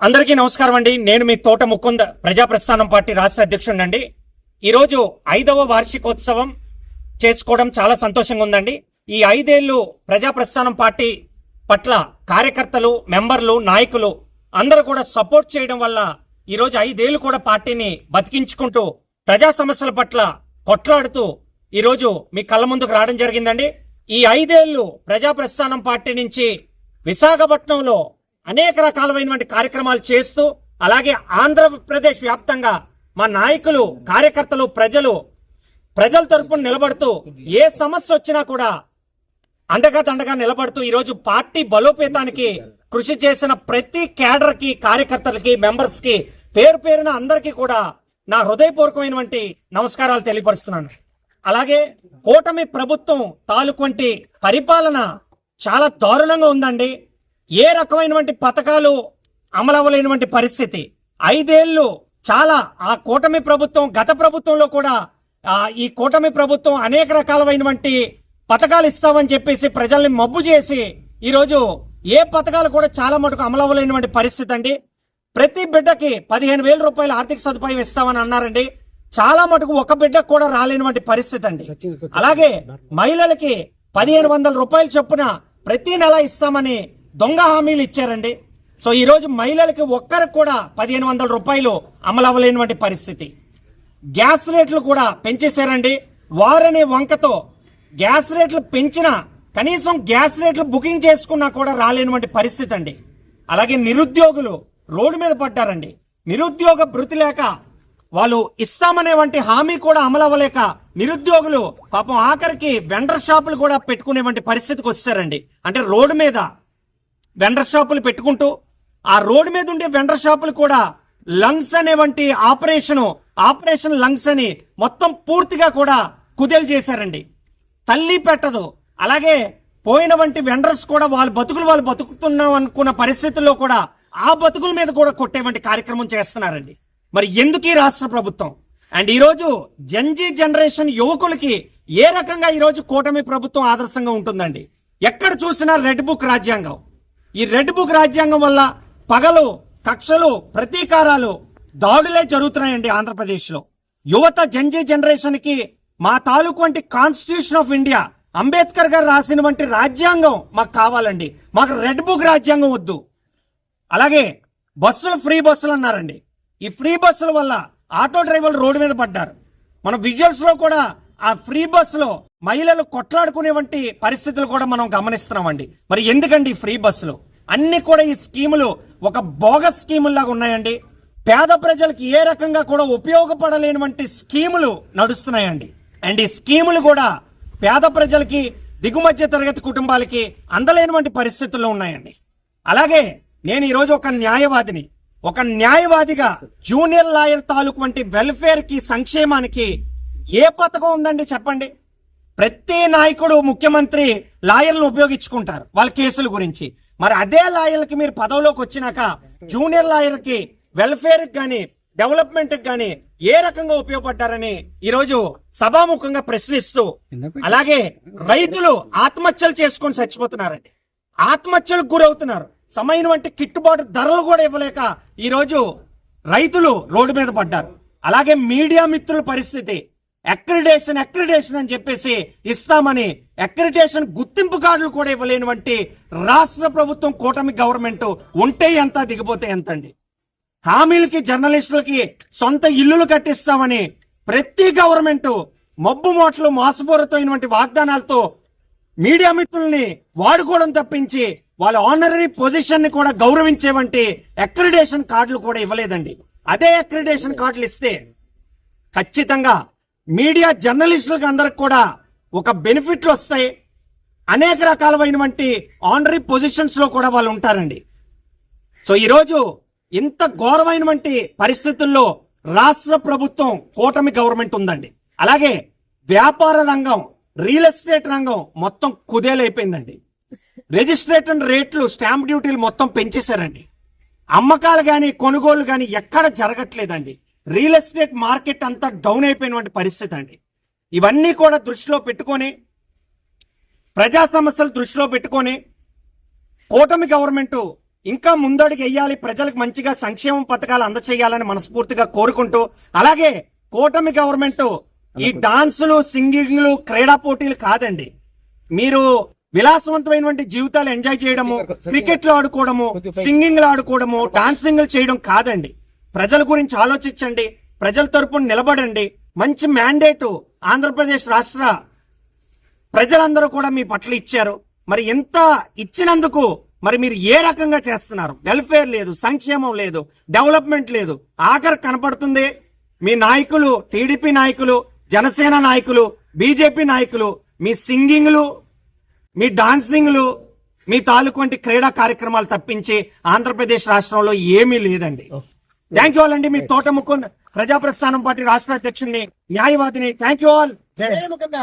అందరికీ నమస్కారం అండి. నేను మీ తోట ముకుంద ప్రజాప్రస్థానం పార్టీ రాష్ట్ర అధ్యక్షుడినండి. ఈరోజు 5వ వార్షికోత్సవం చేసుకోవడం చాలా సంతోషంగా ఉందండి. ఈ 5 ఏళ్ళు ప్రజాప్రస్థానం పార్టీ పట్ల కార్యకర్తలు, మెంబర్లు, నాయకులు అందరూ కూడా సపోర్ట్ చేయడం వల్ల ఈరోజు 5 ఏళ్ళు కూడా పార్టీని బతికించుకుంటూ ప్రజా సమస్యల పట్ల కొట్లాడుతూ ఈరోజు మీ కళ్ళ ముందుకు రావడం జరిగిందండి. ఈ 5 ఏళ్ళు ప్రజాప్రస్థానం పార్టీ నుంచి విశాఖపట్నంలో అనేక రకాలైనటువంటి కార్యక్రమాలు చేస్తూ, అలాగే ఆంధ్రప్రదేశ్ వ్యాప్తంగా మా నాయకులు, కార్యకర్తలు, ప్రజల తరపున నిలబడుతూ ఏ సమస్య వచ్చినా కూడా అండగా నిలబడుతూ ఈరోజు పార్టీ బలోపేతానికి కృషి చేసిన ప్రతి కేడర్ కి, కార్యకర్తలకి, మెంబర్స్ కి పేరు పేరున అందరికీ కూడా నా హృదయపూర్వకమైనటువంటి నమస్కారాలు తెలియపరుస్తున్నాను. అలాగే కూటమి ప్రభుత్వం తాలూకు పరిపాలన చాలా దారుణంగా ఉందండి. ఏ రకమైనటువంటి పథకాలు అమలవ్వలేనటువంటి పరిస్థితి. 5 ఏళ్ళు చాలా ఆ కూటమి ప్రభుత్వం, గత ప్రభుత్వంలో కూడా ఈ కూటమి ప్రభుత్వం అనేక రకాలైనటువంటి పథకాలు ఇస్తామని చెప్పేసి ప్రజల్ని మబ్బు చేసి ఈరోజు ఏ పథకాలు కూడా చాలా మటుకు అమలవ్వలేనటువంటి పరిస్థితి అండి. ప్రతి బిడ్డకి 15,000 రూపాయల ఆర్థిక సదుపాయం ఇస్తామని అన్నారండి. చాలా మటుకు ఒక బిడ్డకు కూడా రాలేనటువంటి పరిస్థితి అండి. అలాగే మహిళలకి 1,500 రూపాయల చొప్పున ప్రతి నెల ఇస్తామని దొంగ హామీలు ఇచ్చారండి. సో ఈరోజు మహిళలకి ఒక్కరికి కూడా 1,500 రూపాయలు అమలవ్వలేనటువంటి పరిస్థితి. గ్యాస్ రేట్లు కూడా పెంచేశారండి. వారనే వంకతో గ్యాస్ రేట్లు పెంచినా కనీసం గ్యాస్ రేట్లు బుకింగ్ చేసుకున్నా కూడా రాలేనటువంటి పరిస్థితి అండి. అలాగే నిరుద్యోగులు రోడ్డు మీద పడ్డారండి. నిరుద్యోగ భృతి లేక వాళ్ళు ఇస్తామనేవంటి హామీ కూడా అమలవ్వలేక నిరుద్యోగులు పాపం ఆఖరికి వెండర్ షాపులు కూడా పెట్టుకునేవంటి పరిస్థితికి వచ్చారండి. అంటే రోడ్డు మీద వెండర్ షాపులు పెట్టుకుంటూ ఆ రోడ్డు మీద ఉండే వెండర్ షాపులు కూడా లంగ్స్ అనేవంటి ఆపరేషన్ లంగ్స్ అని మొత్తం పూర్తిగా కూడా కుదేలు చేశారండి. తల్లి పెట్టదు. అలాగే పోయిన వంటి వెండర్స్ కూడా వాళ్ళు బతుకుతున్నాం అనుకున్న పరిస్థితుల్లో కూడా ఆ బతుకుల మీద కూడా కొట్టేవంటి కార్యక్రమం చేస్తున్నారండి. మరి ఎందుకు ఈ రాష్ట్ర ప్రభుత్వం అండ్ ఈరోజు జంజీ జనరేషన్ యువకులకి ఏ రకంగా ఈరోజు కూటమి ప్రభుత్వం ఆదర్శంగా ఉంటుందండి. ఎక్కడ చూసినా రెడ్ బుక్ రాజ్యాంగం. ఈ రెడ్ బుక్ రాజ్యాంగం వల్ల పగలు, కక్షలు, ప్రతీకారాలు, దాడులే జరుగుతున్నాయండి ఆంధ్రప్రదేశ్లో. యువత జంజీ జనరేషన్ కి మా తాలూకు వంటి కాన్స్టిట్యూషన్ ఆఫ్ ఇండియా, అంబేద్కర్ గారు రాసిన వంటి రాజ్యాంగం మాకు కావాలండి. మాకు రెడ్ బుక్ రాజ్యాంగం వద్దు. అలాగే ఫ్రీ బస్సులు అన్నారండి. ఈ ఫ్రీ బస్సుల వల్ల ఆటో డ్రైవర్లు రోడ్డు మీద పడ్డారు. మన విజువల్స్ లో కూడా ఆ ఫ్రీ బస్సులో మహిళలు కొట్లాడుకునే వంటి పరిస్థితులు కూడా మనం గమనిస్తున్నామండి. మరి ఎందుకండి ఫ్రీ బస్సులు అన్ని కూడా ఈ స్కీములు ఒక బోగస్ స్కీముల్లాగా ఉన్నాయండి. పేద ప్రజలకి ఏ రకంగా కూడా ఉపయోగపడలేనివంటి స్కీములు నడుస్తున్నాయండి. అండ్ ఈ స్కీములు కూడా పేద ప్రజలకి, దిగుమధ్య తరగతి కుటుంబాలకి అందలేనివంటి పరిస్థితుల్లో ఉన్నాయండి. అలాగే నేను ఈరోజు ఒక న్యాయవాదిగా జూనియర్ లాయర్ తాలూకు వంటి వెల్ఫేర్ కి, సంక్షేమానికి ఏ పథకం ఉందండి చెప్పండి. ప్రతి నాయకుడు, ముఖ్యమంత్రి లాయర్లను ఉపయోగించుకుంటారు వాళ్ళ కేసుల గురించి. మరి అదే లాయర్లకి మీరు పదవిలోకి వచ్చినాక జూనియర్ లాయర్కి వెల్ఫేర్ కానీ, డెవలప్మెంట్ కానీ ఏ రకంగా ఉపయోగపడ్డారని ఈరోజు సభాముఖంగా ప్రశ్నిస్తూ, అలాగే రైతులు ఆత్మహత్యలు చేసుకొని చచ్చిపోతున్నారండి. ఆత్మహత్యలకు గురవుతున్నారు. సమైన వంటి గిట్టుబాటు ధరలు కూడా ఇవ్వలేక ఈరోజు రైతులు రోడ్డు మీద పడ్డారు. అలాగే మీడియా మిత్రుల పరిస్థితి, అక్రిడేషన్ అని చెప్పేసి ఇస్తామని అక్రిడేషన్ గుర్తింపు కార్డులు కూడా ఇవ్వలేనివంటి రాష్ట్ర ప్రభుత్వం, కూటమి గవర్నమెంట్ ఉంటే ఎంత, దిగిపోతే ఎంత అండి. హామీలకి, జర్నలిస్టులకి సొంత ఇల్లులు కట్టిస్తామని ప్రతి గవర్నమెంట్ మబ్బు మోట్లు, మోసపూరితమైనటువంటి వాగ్దానాలతో మీడియా మిత్రుల్ని వాడుకోవడం తప్పించి వాళ్ళ ఆనరీ పొజిషన్ ని కూడా గౌరవించేవంటి అక్రిడేషన్ కార్డులు కూడా ఇవ్వలేదండి. అదే అక్రిడేషన్ కార్డులు ఇస్తే ఖచ్చితంగా మీడియా జర్నలిస్టులకు అందరికి కూడా ఒక బెనిఫిట్లు వస్తాయి. అనేక రకాలైనటువంటి ఆనరీ పొజిషన్స్ లో కూడా వాళ్ళు ఉంటారండి. సో ఈరోజు ఇంత ఘోరమైనటువంటి పరిస్థితుల్లో రాష్ట్ర ప్రభుత్వం, కూటమి గవర్నమెంట్ ఉందండి. అలాగే వ్యాపార రంగం, రియల్ ఎస్టేట్ రంగం మొత్తం కుదేలైపోయిందండి. రిజిస్ట్రేషన్ రేట్లు, స్టాంప్ డ్యూటీలు మొత్తం పెంచేశారండి. అమ్మకాలు కానీ, కొనుగోలు కానీ ఎక్కడ జరగట్లేదండి. రియల్ ఎస్టేట్ మార్కెట్ అంతా డౌన్ అయిపోయినటువంటి పరిస్థితి అండి. ఇవన్నీ కూడా దృష్టిలో పెట్టుకొని, ప్రజా సమస్యలు దృష్టిలో పెట్టుకొని కూటమి గవర్నమెంట్ ఇంకా ముందడుగు వెయ్యాలి, ప్రజలకు మంచిగా సంక్షేమ పథకాలు అందచేయాలని మనస్ఫూర్తిగా కోరుకుంటూ, అలాగే కూటమి గవర్నమెంట్ ఈ డాన్సులు, సింగింగ్లు, క్రీడా పోటీలు కాదండి, మీరు విలాసవంతమైనటువంటి జీవితాలు ఎంజాయ్ చేయడము, క్రికెట్లు ఆడుకోవడము, సింగింగ్లు ఆడుకోవడము, డాన్సింగ్లు చేయడం కాదండి. ప్రజల గురించి ఆలోచించండి, ప్రజల తరపున నిలబడండి. మంచి మ్యాండేట్ ఆంధ్రప్రదేశ్ రాష్ట్ర ప్రజలందరూ కూడా మీ పట్ల ఇచ్చారు. మరి ఎంత ఇచ్చినందుకు మరి మీరు ఏ రకంగా చేస్తున్నారు? వెల్ఫేర్ లేదు, సంక్షేమం లేదు, డెవలప్మెంట్ లేదు. ఆఖరి కనపడుతుంది మీ నాయకులు, టీడీపీ నాయకులు, జనసేన నాయకులు, బీజేపీ నాయకులు మీ సింగింగ్లు, మీ డాన్సింగ్లు, మీ తాలూకు వంటి క్రీడా కార్యక్రమాలు తప్పించి ఆంధ్రప్రదేశ్ రాష్ట్రంలో ఏమీ లేదండి. థ్యాంక్ యూ ఆల్ అండి. మీ తోట ముకుంద్, ప్రజా ప్రస్థానం పార్టీ రాష్ట్ర అధ్యక్షుడిని, న్యాయవాదిని. Thank you all. జై ముకుంద.